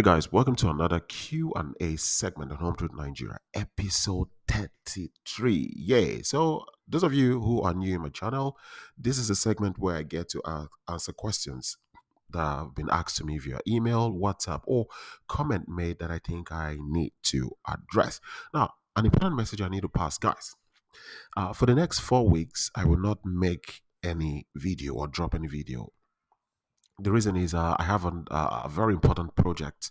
Hey guys, welcome to another Q&A segment on Home Truth Nigeria, episode 33. Yay! So, those of you who are new in my channel, this is a segment where I get to answer questions that have been asked to me via email, WhatsApp, or comment made that I think I need to address. Now, an important message I need to pass, guys. For the next 4 weeks, I will not make any video or drop any video. The reason is I have a very important project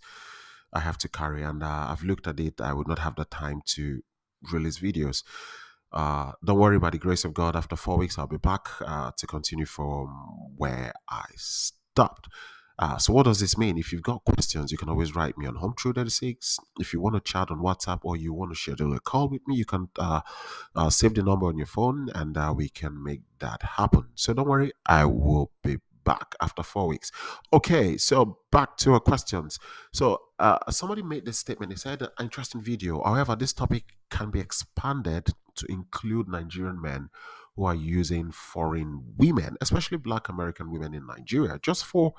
I have to carry, and I've looked at it. I would not have the time to release videos. Don't worry, by the grace of God, after 4 weeks, I'll be back to continue from where I stopped. So what does this mean? If you've got questions, you can always write me on Home True 36. If you want to chat on WhatsApp or you want to schedule a call with me, you can save the number on your phone and we can make that happen. So don't worry, I will be back after 4 weeks. Okay, so back to our questions. So somebody made this statement. They said, an interesting video. However, this topic can be expanded to include Nigerian men who are using foreign women, especially Black American women in Nigeria, just for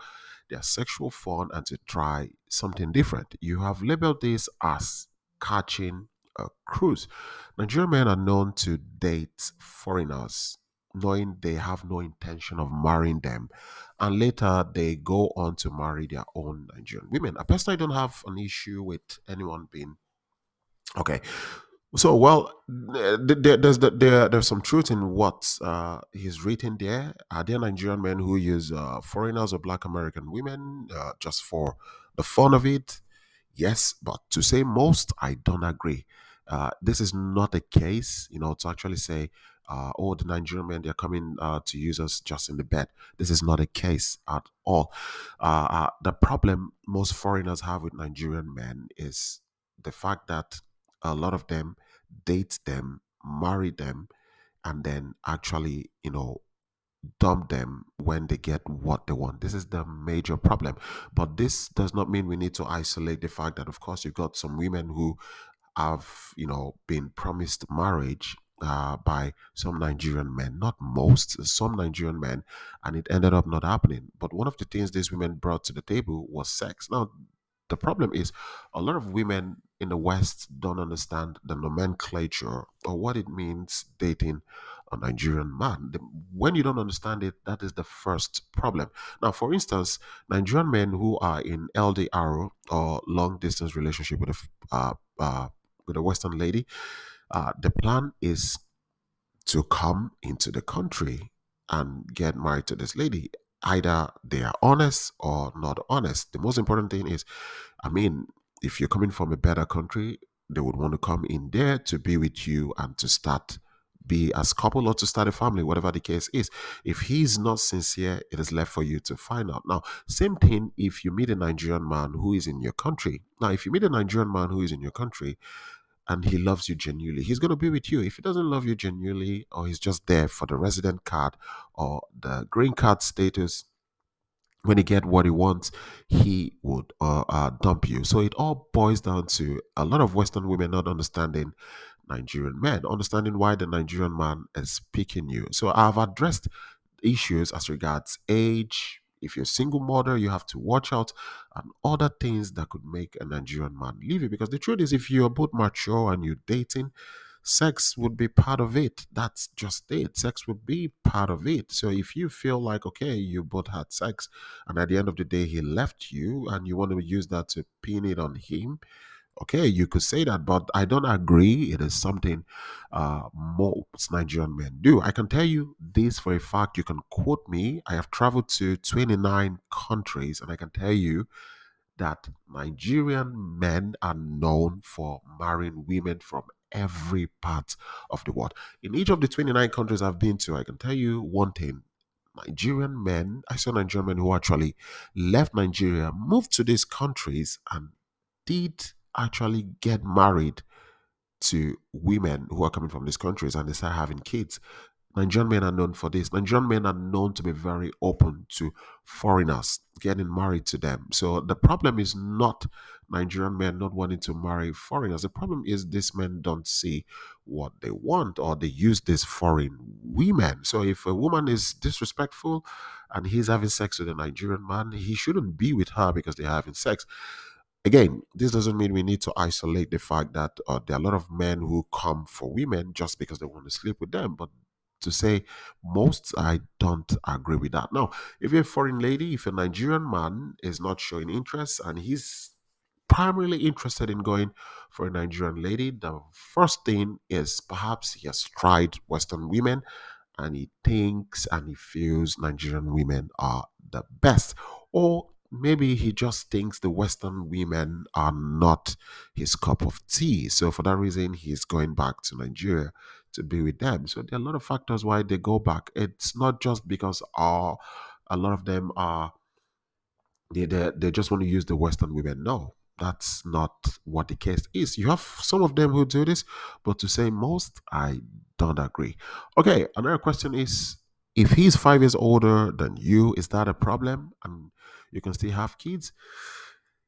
their sexual fun and to try something different. You have labeled this as catching a cruise. Nigerian men are known to date foreigners, knowing they have no intention of marrying them, and later they go on to marry their own Nigerian women. I personally don't have an issue with anyone being okay. So, well, there's some truth in what he's written there. Are there Nigerian men who use foreigners or Black American women just for the fun of it? Yes, but to say most, I don't agree. This is not a case, to actually say, oh, the Nigerian men, they're coming to use us just in the bed. This is not a case at all. The problem most foreigners have with Nigerian men is the fact that a lot of them date them, marry them, and then actually, dump them when they get what they want. This is the major problem. But this does not mean we need to isolate the fact that, of course, you've got some women who have, been promised marriage by some Nigerian men, not most, some Nigerian men, and it ended up not happening. But one of the things these women brought to the table was sex. Now, the problem is a lot of women in the West don't understand the nomenclature or what it means dating a Nigerian man. When you don't understand it, that is the first problem. Now, for instance, Nigerian men who are in LDR or long distance relationship with a Western lady, the plan is to come into the country and get married to this lady. Either they are honest or not honest. The most important thing is, I mean, if you're coming from a better country, they would want to come in there to be with you and to start be as couple or to start a family, whatever the case is. If he's not sincere, it is left for you to find out. Now, same thing if you meet a Nigerian man who is in your country. Now, if you meet a Nigerian man who is in your country and he loves you genuinely, he's going to be with you. If he doesn't love you genuinely, or he's just there for the resident card or the green card status, when he get what he wants, he would dump you. So it all boils down to a lot of Western women not understanding Nigerian men, understanding why the Nigerian man is picking you. So I've addressed issues as regards age. If you're a single mother, you have to watch out and other things that could make a Nigerian man leave you. Because the truth is, if you're both mature and you're dating, sex would be part of it. That's just it. Sex would be part of it. So if you feel like, okay, you both had sex and at the end of the day he left you and you want to use that to pin it on him, okay, you could say that, but I don't agree. It is something most Nigerian men do. I can tell you this for a fact. You can quote me. I have traveled to 29 countries, and I can tell you that Nigerian men are known for marrying women from every part of the world. In each of the 29 countries I've been to, I can tell you one thing. Nigerian men, I saw Nigerian men who actually left Nigeria, moved to these countries, and did actually get married to women who are coming from these countries and they start having kids. Nigerian men are known for this. Nigerian men are known to be very open to foreigners getting married to them. So the problem is not Nigerian men not wanting to marry foreigners. The problem is these men don't see what they want or they use these foreign women. So if a woman is disrespectful and he's having sex with a Nigerian man, he shouldn't be with her because they're having sex. Again, this doesn't mean we need to isolate the fact that there are a lot of men who come for women just because they want to sleep with them. But to say most, I don't agree with that. Now, if you're a foreign lady, if a Nigerian man is not showing interest and he's primarily interested in going for a Nigerian lady, the first thing is perhaps he has tried Western women and he thinks and he feels Nigerian women are the best. Or maybe he just thinks the Western women are not his cup of tea. So for that reason, he's going back to Nigeria to be with them. So there are a lot of factors why they go back. It's not just because a lot of them are they just want to use the Western women. No, that's not what the case is. You have some of them who do this, but to say most, I don't agree. Okay, another question is, if he's 5 years older than you, is that a problem? And you can still have kids?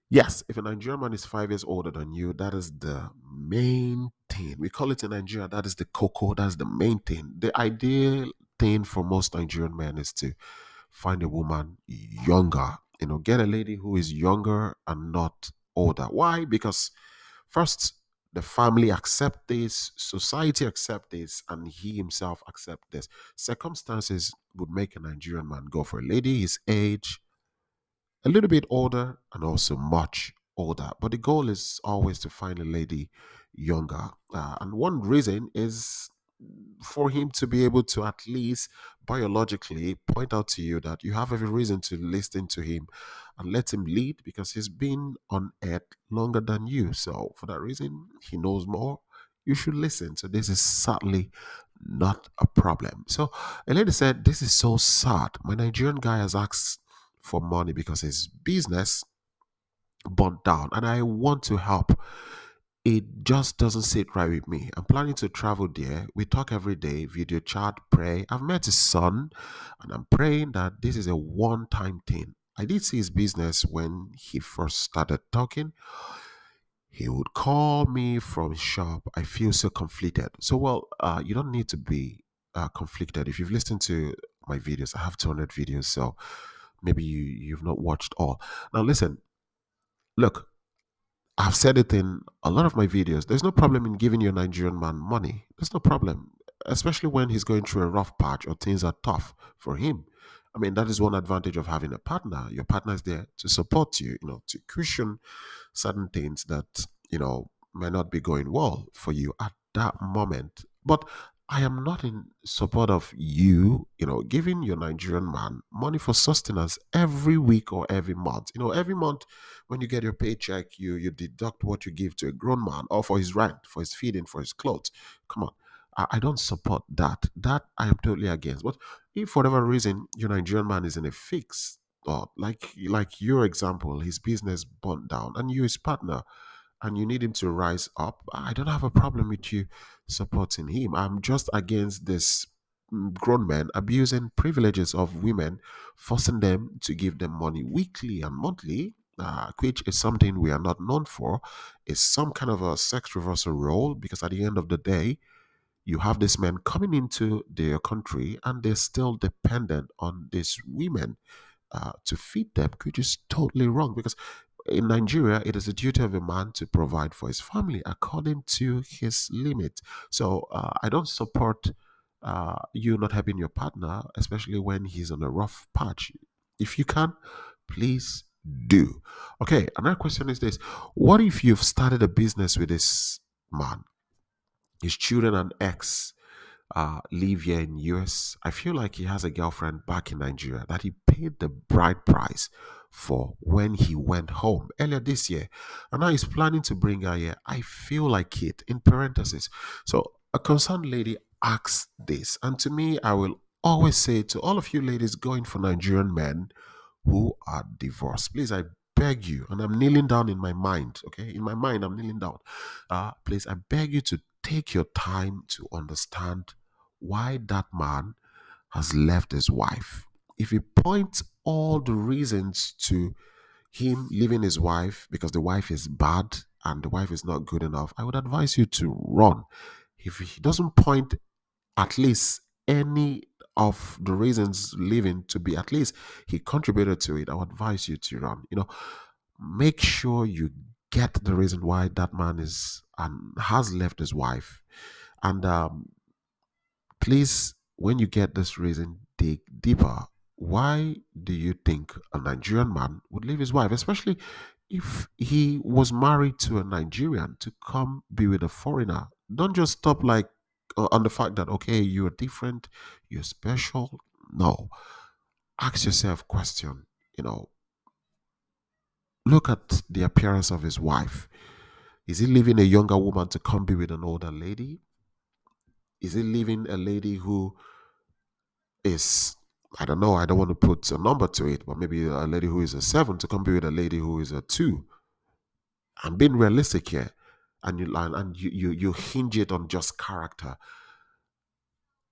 Yes, if a Nigerian man is 5 years older than you, that is the main thing. We call it in Nigeria, that is the cocoa, that's the main thing. The ideal thing for most Nigerian men is to find a woman younger. Get a lady who is younger and not older. Why? Because first, the family accept this, society accept this, and he himself accept this. Circumstances would make a Nigerian man go for a lady his age, a little bit older, and also much older. But the goal is always to find a lady younger. And one reason is for him to be able to at least biologically point out to you that you have every reason to listen to him and let him lead because he's been on earth longer than you. So, for that reason, he knows more. You should listen. So, this is certainly not a problem. So, a lady said, "This is so sad. My Nigerian guy has asked for money because his business burnt down and I want to help. It just doesn't sit right with me. I'm planning to travel there. We talk every day, video chat, pray. I've met his son, and I'm praying that this is a one time thing. I did see his business when he first started talking. He would call me from his shop. I feel so conflicted. So, well, you don't need to be conflicted. If you've listened to my videos, I have 200 videos, so maybe you've not watched all. Now, listen, look, I've said it in a lot of my videos. There's no problem in giving your Nigerian man money. There's no problem, especially when he's going through a rough patch or things are tough for him. I mean, that is one advantage of having a partner. Your partner is there to support you, to cushion certain things that may not be going well for you at that moment. But I am not in support of you, giving your Nigerian man money for sustenance every week or every month. Every month when you get your paycheck, you deduct what you give to a grown man or for his rent, for his feeding, for his clothes. Come on. I don't support that. That I am totally against. But if for whatever reason your Nigerian man is in a fix, or like your example, his business burnt down, and you his partner, and you need him to rise up, I don't have a problem with you supporting him. I'm just against this grown men abusing privileges of women, forcing them to give them money weekly and monthly. Which is something we are not known for, is some kind of a sex reversal role because at the end of the day, you have these men coming into their country and they're still dependent on these women to feed them, which is totally wrong because in Nigeria, it is the duty of a man to provide for his family according to his limit. So I don't support you not helping your partner, especially when he's on a rough patch. If you can, please do. Okay, another question is this: what if you've started a business with this man, his children and ex? Live here in US. I feel like he has a girlfriend back in Nigeria that he paid the bride price for when he went home earlier this year. And now he's planning to bring her here. I feel like it, in parentheses. So a concerned lady asked this. And to me, I will always say to all of you ladies going for Nigerian men who are divorced, please, I beg you, and I'm kneeling down in my mind, okay? In my mind, I'm kneeling down. Please, I beg you to take your time to understand why that man has left his wife. If he points all the reasons to him leaving his wife because the wife is bad and the wife is not good enough, I would advise you to run. If he doesn't point at least any of the reasons leaving to be at least he contributed to it, I would advise you to run. make sure you get the reason why that man is and has left his wife. And please, when you get this reason, dig deeper. Why do you think a Nigerian man would leave his wife, especially if he was married to a Nigerian, to come be with a foreigner? Don't just stop like on the fact that, okay, you're different, you're special. No, ask yourself question. You know, look at the appearance of his wife. Is he leaving a younger woman to come be with an older lady? Is he leaving a lady who is, I don't know, I don't want to put a number to it, but maybe a lady who is a seven to come be with a lady who is a two? I'm being realistic here. And you hinge it on just character.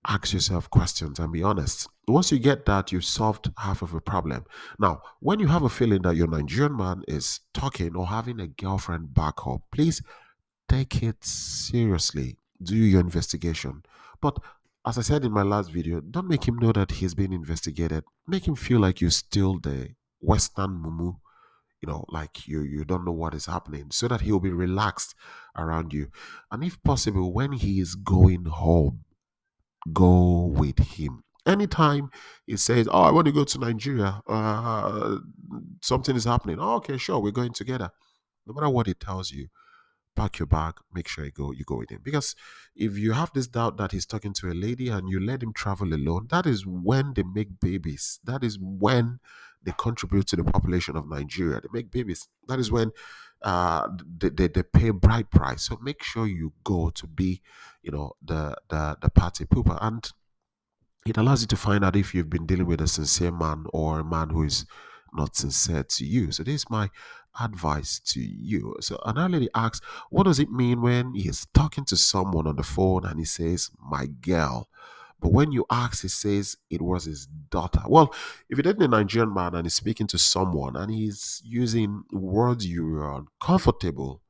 Ask yourself questions and be honest. Once you get that, you've solved half of the problem. Now, when you have a feeling that your Nigerian man is talking or having a girlfriend back home, please take it seriously. Do your investigation. But as I said in my last video, don't make him know that he's being investigated. Make him feel like you're still the Western Mumu, like you don't know what is happening, so that he'll be relaxed around you. And if possible, when he is going home, go with him. Anytime he says, "Oh, I want to go to Nigeria, something is happening." Oh, okay, sure, we're going together. No matter what he tells you, pack your bag, make sure you go with him. Because if you have this doubt that he's talking to a lady and you let him travel alone, that is when they make babies. That is when they contribute to the population of Nigeria. They make babies. That is when they pay a bride price. So make sure you go to be, the party pooper. And it allows you to find out if you've been dealing with a sincere man or a man who is not sincere to you. So this is my advice to you. So another lady asks, what does it mean when he is talking to someone on the phone and he says, my girl? But when you ask, he says it was his daughter. Well, if you're dating a Nigerian man and he's speaking to someone and he's using words you are uncomfortable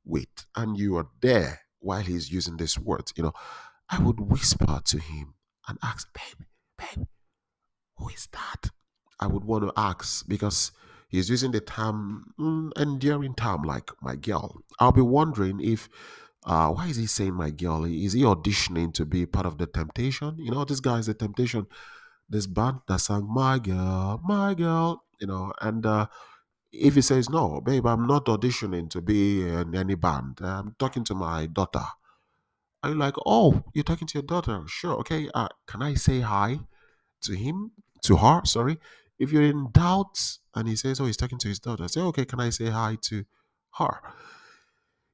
with, and you are there while he's using these words, I would whisper to him and ask, babe, who is that? I would want to ask because he's using the term, endearing term like my girl. I'll be wondering if, why is he saying my girl? Is he auditioning to be part of the Temptation? This guy is the Temptation. This band that sang my girl, and if he says, no, babe, I'm not auditioning to be in any band, I'm talking to my daughter. I'm like, oh, you're talking to your daughter? Sure. Okay. Can I say hi to him? To her? Sorry. If you're in doubt and he says, oh, he's talking to his daughter, say, okay, can I say hi to her?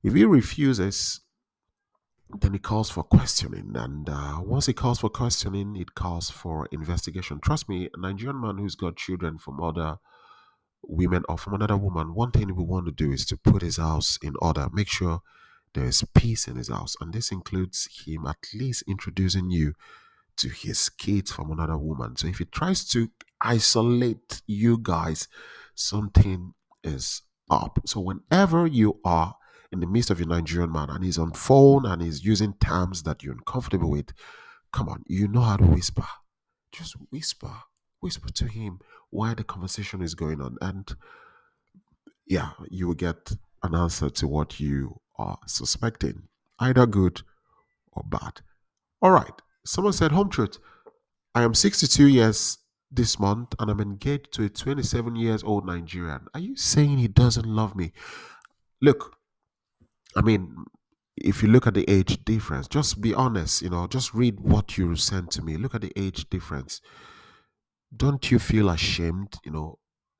If he refuses, then it calls for questioning. And once it calls for questioning, it calls for investigation. Trust me, a Nigerian man who's got children from other women or from another woman, one thing we want to do is to put his house in order, make sure there is peace in his house. And this includes him at least introducing you to his kids from another woman. So if he tries to isolate you guys, something is up. So whenever you are in the midst of your Nigerian man and he's on phone and he's using terms that you're uncomfortable with, come on, you know how to whisper. Just whisper. Whisper to him while the conversation is going on. And yeah, you will get an answer to what you are suspecting, either good or bad. All right. Someone said, home truth. I am 62 years this month and I'm engaged to a 27 years old Nigerian. Are you saying he doesn't love me? Look, I mean, if you look at the age difference, just be honest, just read what you sent to me. Look at the age difference. Don't you feel ashamed,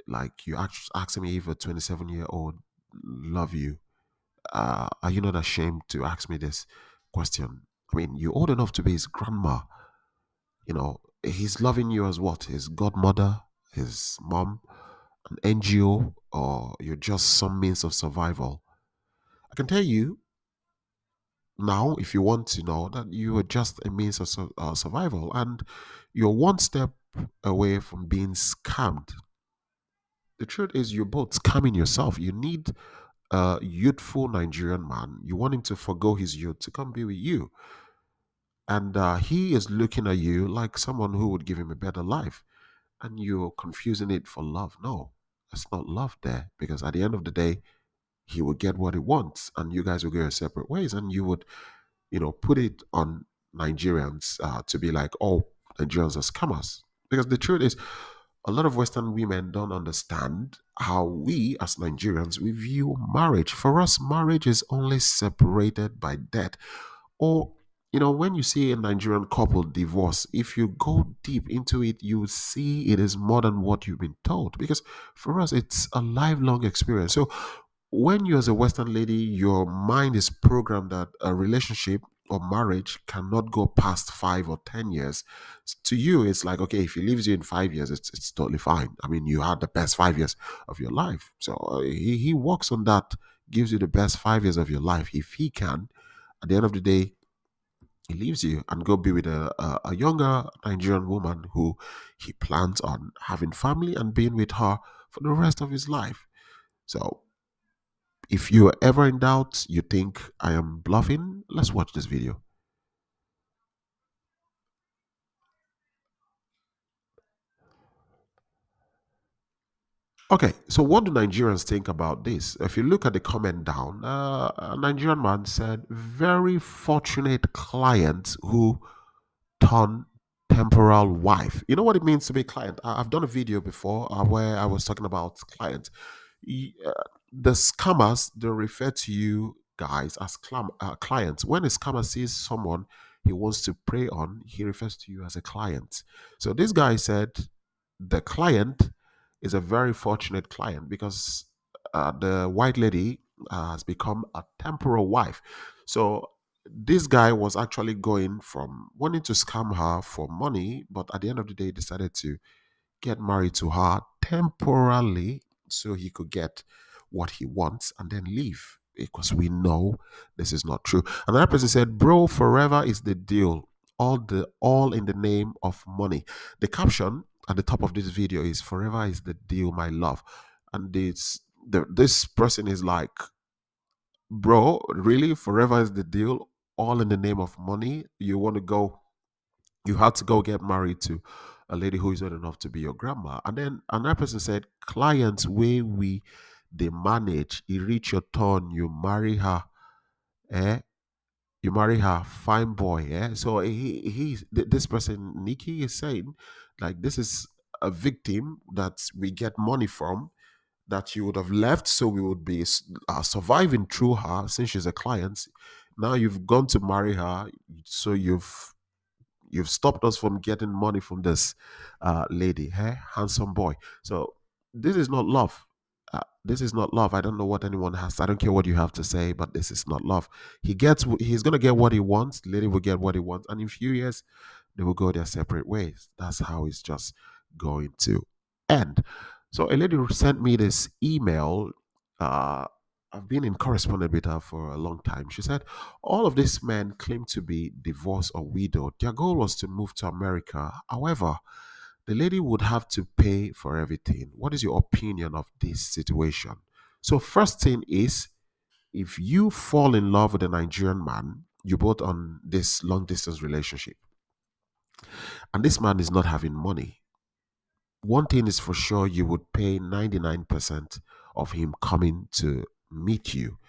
like you asking me if a 27-year-old love you? Are you not ashamed to ask me this question? I mean, you're old enough to be his grandma. He's loving you as what? His godmother, his mom, an NGO, or you're just some means of survival. I can tell you now, if you want to know, that you are just a means of survival and you're one step away from being scammed. The truth is, you're both scamming yourself. You need a youthful Nigerian man. You want him to forgo his youth to come be with you. And he is looking at you like someone who would give him a better life. And you're confusing it for love. No. That's not love there, because at the end of the day, he would get what he wants and you guys will go your separate ways, and you would, put it on Nigerians to be like, oh, Nigerians are scammers. Because the truth is, a lot of Western women don't understand how we as Nigerians we view marriage. For us, marriage is only separated by death. Or, when you see a Nigerian couple divorce, if you go deep into it, you see it is more than what you've been told. Because for us, it's a lifelong experience. So when you as a Western lady, your mind is programmed that a relationship or marriage cannot go past 5 or 10 years. To you, it's like, okay, if he leaves you in 5 years, it's totally fine. I mean, you had the best 5 years of your life. So he works on that, gives you the best 5 years of your life. If he can, at the end of the day, he leaves you and go be with a younger Nigerian woman who he plans on having family and being with her for the rest of his life. So if you're ever in doubt, you think I am bluffing, let's watch this video. Okay, so what do Nigerians think about this? If you look at the comment down, a Nigerian man said, very fortunate client who turned temporal wife. You know what it means to be a client? I've done a video before where I was talking about clients. The scammers, they refer to you guys as clients. When a scammer sees someone he wants to prey on, he refers to you as a client. So this guy said the client is a very fortunate client because the white lady has become a temporal wife. So this guy was actually going from wanting to scam her for money, but at the end of the day, decided to get married to her temporarily so he could get what he wants and then leave, because we know this is not true. Another person said, bro, forever is the deal, all in the name of money. The caption at the top of this video is, forever is the deal, my love. And this person is like, bro, really, forever is the deal, all in the name of money? You had to go get married to a lady who is old enough to be your grandma. And then another person said, clients where we they manage, you reach your turn, you marry her, eh? You marry her, fine boy, eh? So this person, Nikki, is saying, like, this is a victim that we get money from, that you would have left, so we would be surviving through her since she's a client. Now you've gone to marry her, so you've stopped us from getting money from this lady, hey, handsome boy. So this is not love. This is not love. I don't know what anyone has. I don't care what you have to say, but this is not love. He's gonna get what he wants. The lady will get what he wants, and in a few years, they will go their separate ways. That's how it's just going to end. So a lady sent me this email. Uh, I've been in correspondence with her for a long time. She said, all of these men claim to be divorced or widowed. Their goal was to move to America. However, the lady would have to pay for everything. What is your opinion of this situation? So, first thing is, if you fall in love with a Nigerian man, you both on this long distance relationship, and this man is not having money, one thing is for sure, you would pay 99% of him coming to meet you.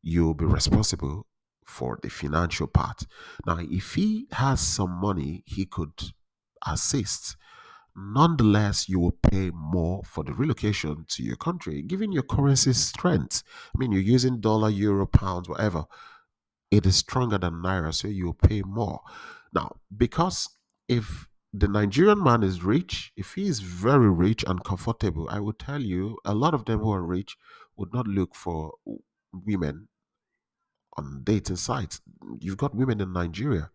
You'll be responsible for the financial part. Now, if he has some money, he could assist. Nonetheless, you will pay more for the relocation to your country, given your currency strength. I mean, you're using dollar, euro, pounds, whatever. It is stronger than naira, so you'll pay more. Now, because if the Nigerian man is rich, if he is very rich and comfortable, I will tell you, a lot of them who are rich would not look for women on dating sites. You've got women in Nigeria,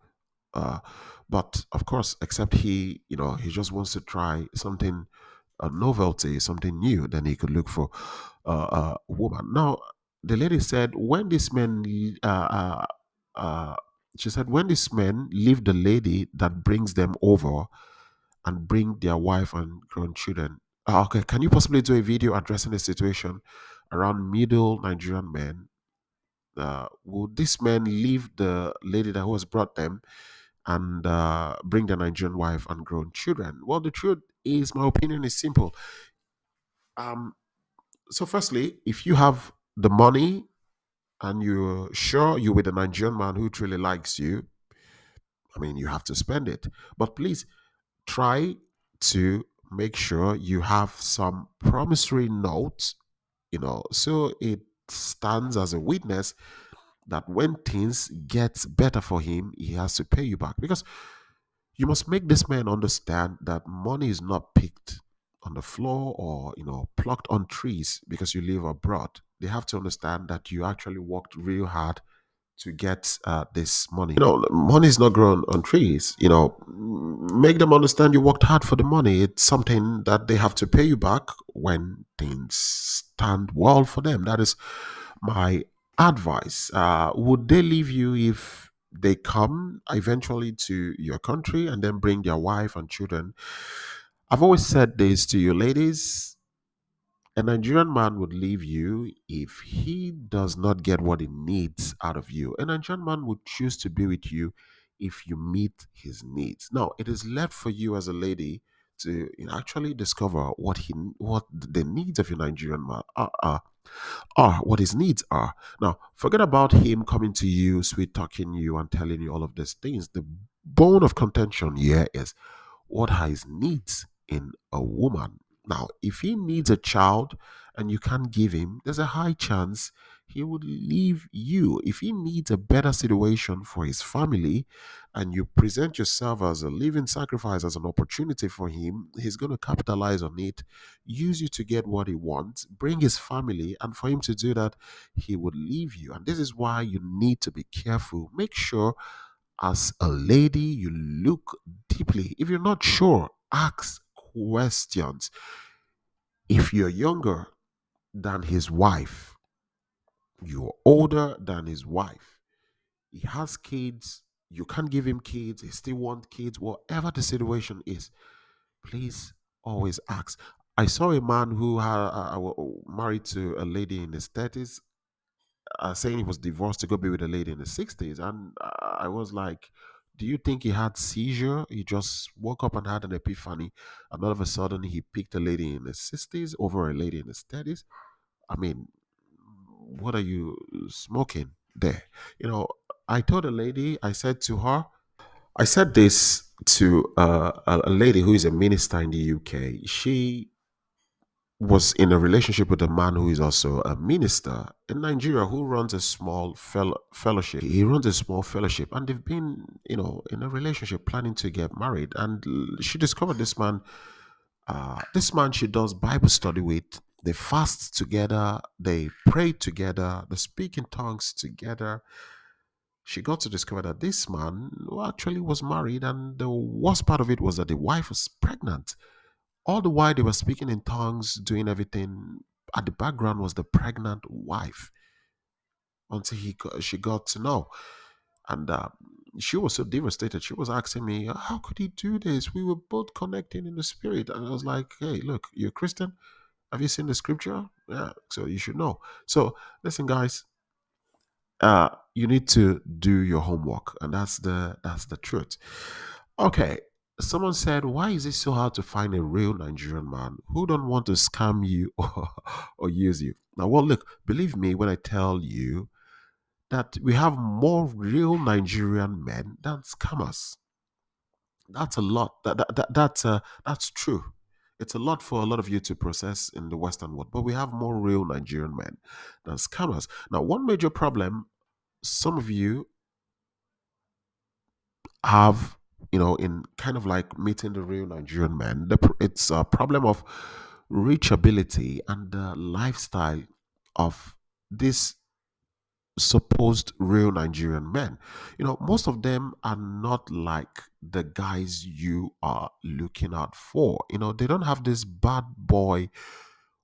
uh, but of course, except he just wants to try something, a novelty, something new. Then he could look for a woman. Now, the lady said, when this man, uh, she said, when these men leave the lady that brings them over and bring their wife and grandchildren. Okay, can you possibly do a video addressing the situation around middle Nigerian men? Will these men leave the lady that was brought them and bring their Nigerian wife and grown children? Well, the truth is, my opinion is simple. So, firstly, if you have the money and you're sure you're with a Nigerian man who truly likes you, I mean, you have to spend it. But please try to make sure you have some promissory notes, so it stands as a witness that when things get better for him, he has to pay you back. Because you must make this man understand that money is not picked on the floor or plucked on trees because you live abroad. They have to understand that you actually worked real hard to get this money. Money is not grown on trees. Make them understand you worked hard for the money. It's something that they have to pay you back when things stand well for them. That is my advice. Would they leave you if they come eventually to your country and then bring their wife and children? I've always said this to you ladies: a Nigerian man would leave you if he does not get what he needs out of you. A Nigerian man would choose to be with you if you meet his needs. Now, it is left for you as a lady to actually discover what the needs of your Nigerian man are, what his needs are. Now, forget about him coming to you, sweet talking you, and telling you all of these things. The bone of contention here is, what are his needs in a woman? Now, if he needs a child and you can't give him, there's a high chance he would leave you. If he needs a better situation for his family and you present yourself as a living sacrifice, as an opportunity for him, he's going to capitalize on it, use you to get what he wants, bring his family, and for him to do that, he would leave you. And this is why you need to be careful. Make sure as a lady, you look deeply. If you're not sure, ask questions. If you're younger than his wife, you're older than his wife, he has kids, you can't give him kids, he still wants kids, whatever the situation is, please always ask. I saw a man who married to a lady in his 30s, saying he was divorced to go be with a lady in the 60s. And I was like, do you think he had seizure? He just woke up and had an epiphany, and all of a sudden he picked a lady in the 60s over a lady in the 30s. I mean, what are you smoking there? You know, I told a lady, I said this to a lady who is a minister in the UK. She was in a relationship with a man who is also a minister in Nigeria who runs a small fellowship. He runs a small fellowship, and they've been, in a relationship planning to get married. And she discovered this man. This man she does Bible study with. They fast together, they pray together, they speak in tongues together. She got to discover that this man actually was married, and the worst part of it was that the wife was pregnant. All the while they were speaking in tongues, doing everything. At the background was the pregnant wife until she got to know. And she was so devastated. She was asking me, how could he do this? We were both connecting in the spirit. And I was like, hey, look, you're a Christian. Have you seen the scripture? Yeah, so you should know. So listen, guys, you need to do your homework, and that's the truth. Okay. Someone said, why is it so hard to find a real Nigerian man who don't want to scam you or use you? Now, well, look, believe me when I tell you that we have more real Nigerian men than scammers. That's a lot. That's true. It's a lot for a lot of you to process in the Western world, but we have more real Nigerian men than scammers. Now, one major problem some of you have, in kind of like meeting the real Nigerian man, it's a problem of reachability and the lifestyle of this supposed real Nigerian men. Most of them are not like the guys you are looking out for. They don't have this bad boy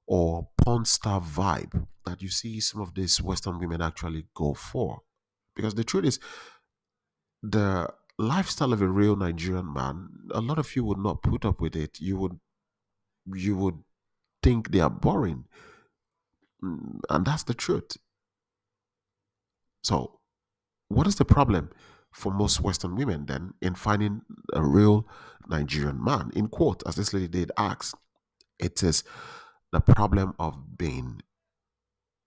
or porn star vibe that you see some of these Western women actually go for. Because the truth is, the lifestyle of a real Nigerian man, a lot of you would not put up with it. You would think they are boring. And that's the truth. So what is the problem for most Western women then in finding a real Nigerian man? In quote, as this lady did ask, it is the problem of being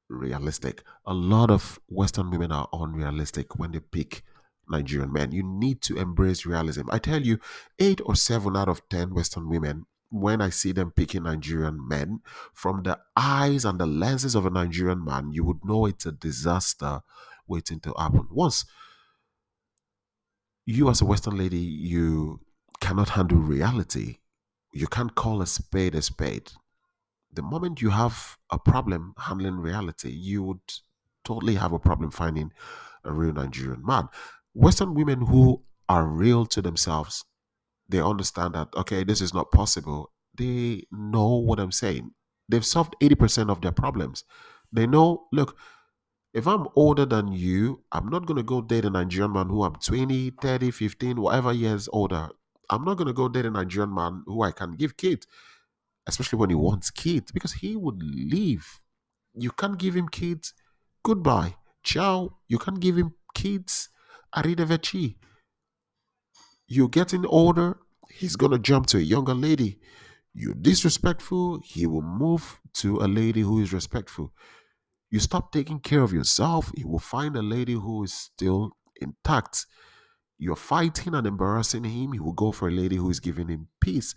realistic. A lot of Western women are unrealistic when they pick Nigerian men. You need to embrace realism. I tell you, 8 or 7 out of 10 Western women, when I see them picking Nigerian men, from the eyes and the lenses of a Nigerian man, you would know it's a disaster waiting to happen. Once you, as a Western lady, you cannot handle reality, you can't call a spade a spade. The moment you have a problem handling reality, you would totally have a problem finding a real Nigerian man. Western women who are real to themselves, they understand that, okay, this is not possible. They know what I'm saying. They've solved 80% of their problems. They know, look, if I'm older than you, I'm not going to go date a Nigerian man who I'm 20, 30, 15, whatever years older. I'm not going to go date a Nigerian man who I can give kids, especially when he wants kids, because he would leave. You can't give him kids. Goodbye. Ciao. You can't give him kids. Arrivederci. You're getting older. He's going to jump to a younger lady. You're disrespectful. He will move to a lady who is respectful. You stop taking care of yourself. He will find a lady who is still intact. You're fighting and embarrassing him. He will go for a lady who is giving him peace.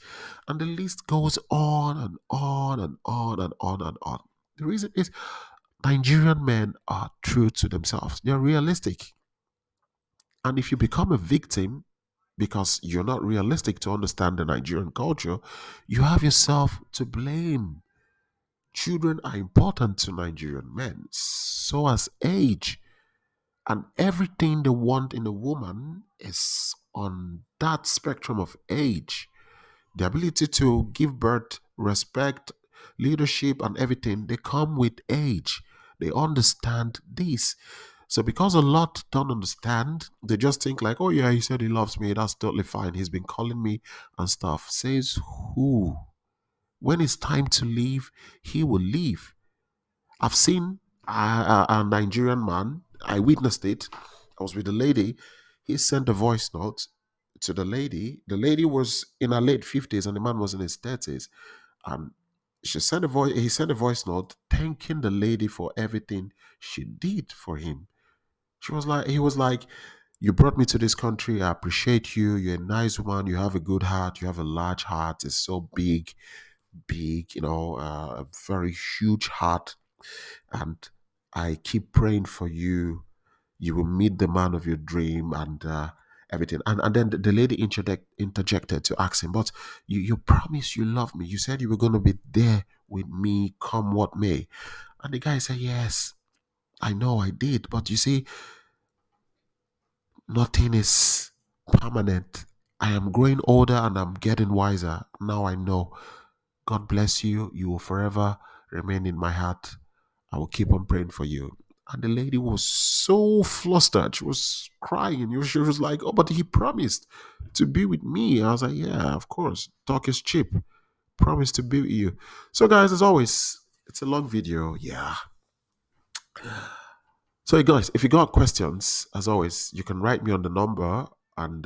And the list goes on and on and on and on and on. The reason is Nigerian men are true to themselves. They're realistic. And if you become a victim because you're not realistic to understand the Nigerian culture, you have yourself to blame. Children are important to Nigerian men, so as age. And everything they want in a woman is on that spectrum of age. The ability to give birth, respect, leadership, and everything, they come with age. They understand this. So because a lot don't understand, they just think like, oh yeah, he said he loves me. That's totally fine. He's been calling me and stuff. Says who? When it's time to leave, he will leave. I've seen a Nigerian man. I witnessed it. I was with a lady. He sent a voice note to the lady. The lady was in her late 50s and the man was in his 30s. And she sent a voice. He sent a voice note thanking the lady for everything she did for him. He was like, you brought me to this country. I appreciate you. You're a nice woman. You have a good heart. You have a large heart. It's so big, big, a very huge heart. And I keep praying for you. You will meet the man of your dream and everything. And then the lady interjected to ask him, but you promised you love me. You said you were going to be there with me, come what may. And the guy said, yes, I know I did. But you see, nothing is permanent. I am growing older and I'm getting wiser. Now I know. God bless you. You will forever remain in my heart. I will keep on praying for you. And the lady was so flustered. She was crying. She was like, oh, but he promised to be with me. I was like, yeah, of course. Talk is cheap. Promise to be with you. So, guys, as always, it's a long video. Yeah. So, guys, if you got questions, as always, you can write me on the number and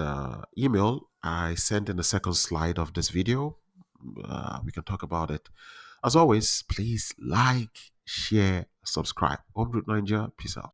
email I sent in the second slide of this video. We can talk about it. As always, please like, share, subscribe. Home Root Nigeria. Peace out.